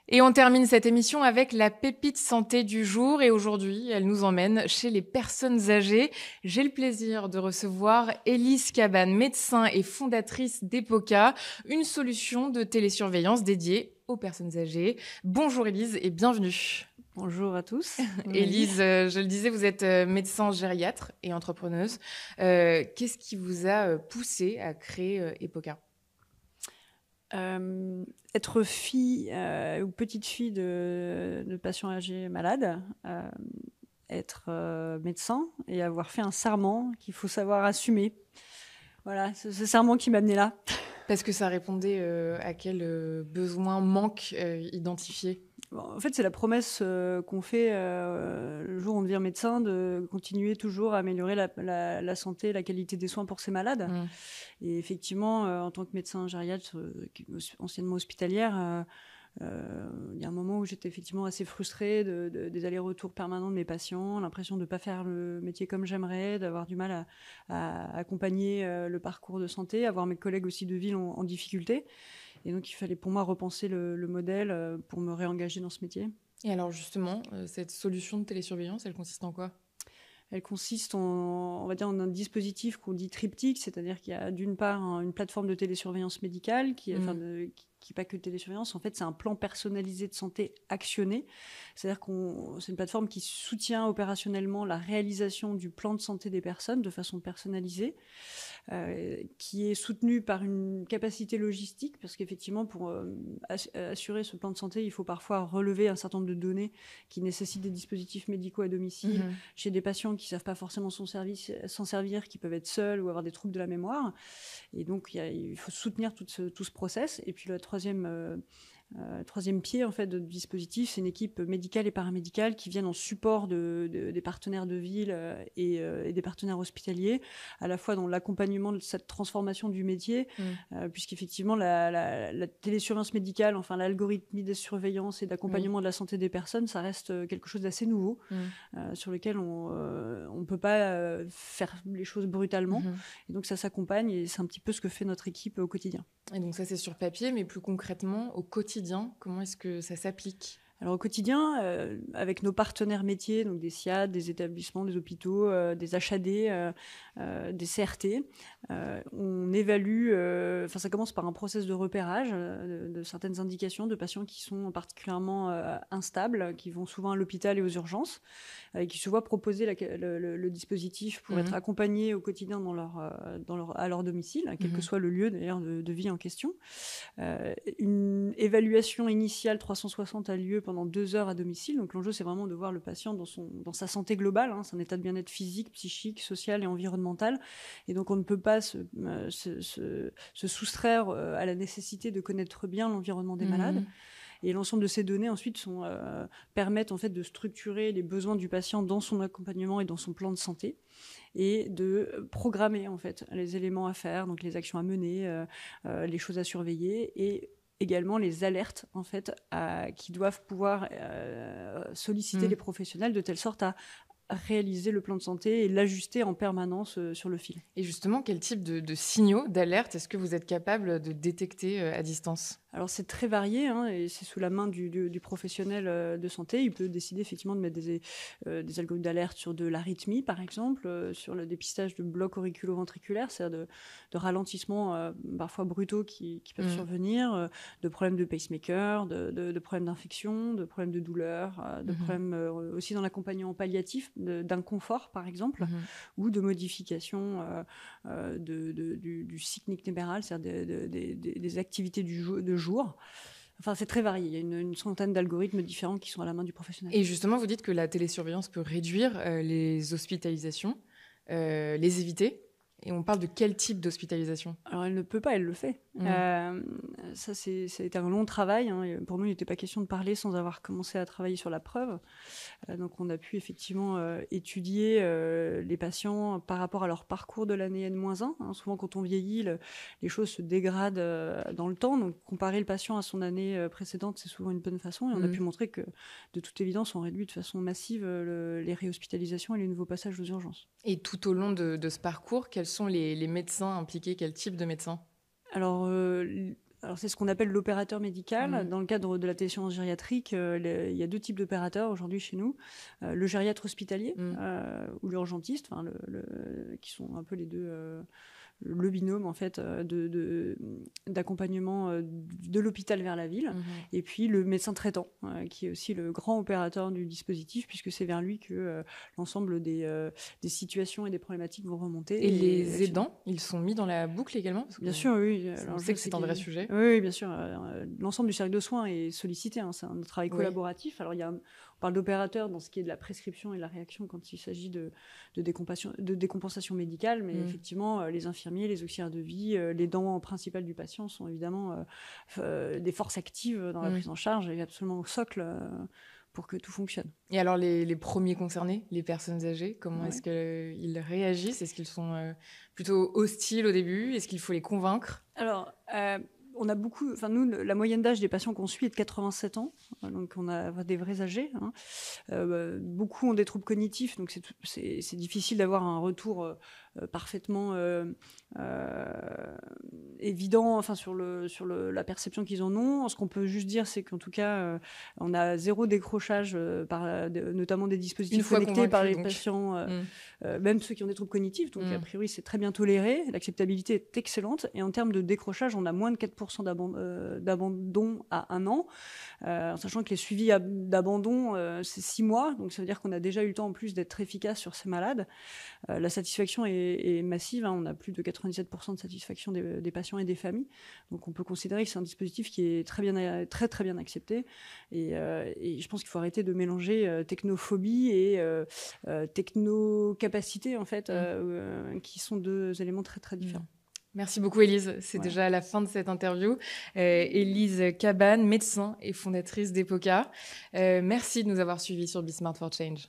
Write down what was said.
Et on termine cette émission avec la pépite santé du jour. Et aujourd'hui, elle nous emmène chez les personnes âgées. J'ai le plaisir de recevoir Élise Cabane, médecin et fondatrice d'EPOCA, une solution de télésurveillance dédiée aux personnes âgées. Bonjour Élise et bienvenue. Bonjour à tous. Élise, je le disais, vous êtes médecin gériatre et entrepreneuse. Qu'est-ce qui vous a poussé à créer EPOCA ? Être fille ou petite fille de patients âgés malades, être médecin et avoir fait un serment qu'il faut savoir assumer. Voilà, c'est ce serment qui m'a amené là. Parce que ça répondait à quel besoin, manque identifié ? Bon, en fait, c'est la promesse qu'on fait le jour où on devient médecin de continuer toujours à améliorer la santé, la qualité des soins pour ces malades. Et effectivement, en tant que médecin gériatre, anciennement hospitalière, il y a un moment où j'étais effectivement assez frustrée des allers-retours permanents de mes patients, l'impression de ne pas faire le métier comme j'aimerais, d'avoir du mal à accompagner le parcours de santé, avoir mes collègues aussi de ville en difficulté. Et donc, il fallait pour moi repenser le modèle pour me réengager dans ce métier. Et alors justement, cette solution de télésurveillance, elle consiste en quoi ? Elle consiste on va dire, en un dispositif qu'on dit triptyque, c'est-à-dire qu'il y a d'une part une plateforme de télésurveillance médicale qui n'est pas que de télésurveillance. En fait, c'est un plan personnalisé de santé actionné. C'est-à-dire c'est une plateforme qui soutient opérationnellement la réalisation du plan de santé des personnes de façon personnalisée, qui est soutenue par une capacité logistique, parce qu'effectivement, pour assurer ce plan de santé, il faut parfois relever un certain nombre de données qui nécessitent des dispositifs médicaux à domicile chez des patients qui ne savent pas forcément s'en servir, qui peuvent être seuls ou avoir des troubles de la mémoire. Et donc, il faut soutenir tout ce process. Et puis, le troisième pied en fait de dispositif, c'est une équipe médicale et paramédicale qui viennent en support des partenaires de ville et des partenaires hospitaliers, à la fois dans l'accompagnement de cette transformation du métier, puisqu'effectivement la télésurveillance médicale, enfin l'algorithmie de surveillance et d'accompagnement de la santé des personnes, ça reste quelque chose d'assez nouveau, sur lequel on peut pas faire les choses brutalement. Et donc ça s'accompagne et c'est un petit peu ce que fait notre équipe au quotidien. Et donc ça, c'est sur papier, mais plus concrètement, au quotidien, comment est-ce que ça s'applique ? Alors au quotidien, avec nos partenaires métiers, donc des SIAD, des établissements, des hôpitaux, des HAD, des CRT, on évalue, ça commence par un process de repérage de certaines indications de patients qui sont particulièrement instables, qui vont souvent à l'hôpital et aux urgences, qui se voient proposer le dispositif pour être accompagnés au quotidien à leur domicile, quel que soit le lieu d'ailleurs de vie en question. Une évaluation initiale 360 a lieu pendant 2 heures à domicile. Donc l'enjeu, c'est vraiment de voir le patient dans sa santé globale, c'est un état de bien-être physique, psychique, social et environnemental. Et donc on ne peut pas se soustraire à la nécessité de connaître bien l'environnement des malades. Et l'ensemble de ces données ensuite permettent en fait de structurer les besoins du patient dans son accompagnement et dans son plan de santé, et de programmer en fait les éléments à faire, donc les actions à mener, les choses à surveiller, et également les alertes en fait qui doivent pouvoir solliciter les professionnels de telle sorte à réaliser le plan de santé et l'ajuster en permanence sur le fil. Et justement, quel type de signaux, d'alerte est-ce que vous êtes capable de détecter à distance ? Alors c'est très varié, et c'est sous la main du professionnel de santé. Il peut décider effectivement de mettre des algorithmes d'alerte sur de l'arythmie, par exemple, sur le dépistage de blocs auriculo-ventriculaires, c'est-à-dire de ralentissements parfois brutaux qui peuvent survenir, de problèmes de pacemaker, de problèmes d'infection, de problèmes de douleur, de problèmes aussi dans l'accompagnement palliatif, d'inconfort par exemple, ou de modification du cycle nictéméral, c'est-à-dire des activités de jour. Enfin, c'est très varié. Il y a une centaine d'algorithmes différents qui sont à la main du professionnel. Et justement, vous dites que la télésurveillance peut réduire les hospitalisations, les éviter. Et on parle de quel type d'hospitalisation ? Alors, elle ne peut pas, elle le fait. Ça a été un long travail. Pour nous, il n'était pas question de parler sans avoir commencé à travailler sur la preuve. Donc, on a pu effectivement étudier les patients par rapport à leur parcours de l'année N-1. Souvent, quand on vieillit, les choses se dégradent dans le temps. Donc, comparer le patient à son année précédente, c'est souvent une bonne façon. Et on a pu montrer que, de toute évidence, on réduit de façon massive les réhospitalisations et les nouveaux passages aux urgences. Et tout au long de ce parcours, quels sont les médecins impliqués ? Quel type de médecins ? Alors, Alors, c'est ce qu'on appelle l'opérateur médical. Dans le cadre de la télésurveillance gériatrique, il y a 2 types d'opérateurs aujourd'hui chez nous. Le gériatre hospitalier ou l'urgentiste, qui sont un peu les deux, le binôme en fait d'accompagnement de l'hôpital vers la ville, et puis le médecin traitant, qui est aussi le grand opérateur du dispositif, puisque c'est vers lui que l'ensemble des situations et des problématiques vont remonter. Et les aidants, ils sont mis dans la boucle également, parce que bien sûr, oui. On sait que c'est un vrai sujet. Oui, bien sûr. L'ensemble du cercle de soins est sollicité. C'est un travail collaboratif. Alors, on parle d'opérateurs dans ce qui est de la prescription et de la réaction quand il s'agit de décompensation médicale, mais effectivement, les infirmiers, les auxiliaires de vie, les dents principales du patient sont évidemment des forces actives dans la prise en charge et absolument au socle pour que tout fonctionne. Et alors, les premiers concernés, les personnes âgées, comment est-ce qu'ils réagissent? Est-ce qu'ils sont plutôt hostiles au début? Est-ce qu'il faut les convaincre? Alors, on a beaucoup, nous, la moyenne d'âge des patients qu'on suit est de 87 ans, donc on a des vrais âgés. Beaucoup ont des troubles cognitifs, donc c'est difficile d'avoir un retour parfaitement évident, sur la perception qu'ils en ont. Ce qu'on peut juste dire, c'est qu'en tout cas, on a zéro décrochage notamment des dispositifs connectés par les patients, même ceux qui ont des troubles cognitifs. Donc a priori, c'est très bien toléré. L'acceptabilité est excellente. Et en termes de décrochage, on a moins de 4% d'abandon à 1 an, sachant que les suivis d'abandon, c'est 6 mois. Donc ça veut dire qu'on a déjà eu le temps en plus d'être efficace sur ces malades. La satisfaction est massive. On a plus de 97% de satisfaction des patients et des familles. Donc on peut considérer que c'est un dispositif qui est très très bien accepté. Et je pense qu'il faut arrêter de mélanger technophobie et technocapacité, en fait, qui sont 2 éléments très très différents. Merci beaucoup, Élise. C'est déjà la fin de cette interview. Élise Cabane, médecin et fondatrice d'EPOCA. Merci de nous avoir suivis sur Be Smart for Change.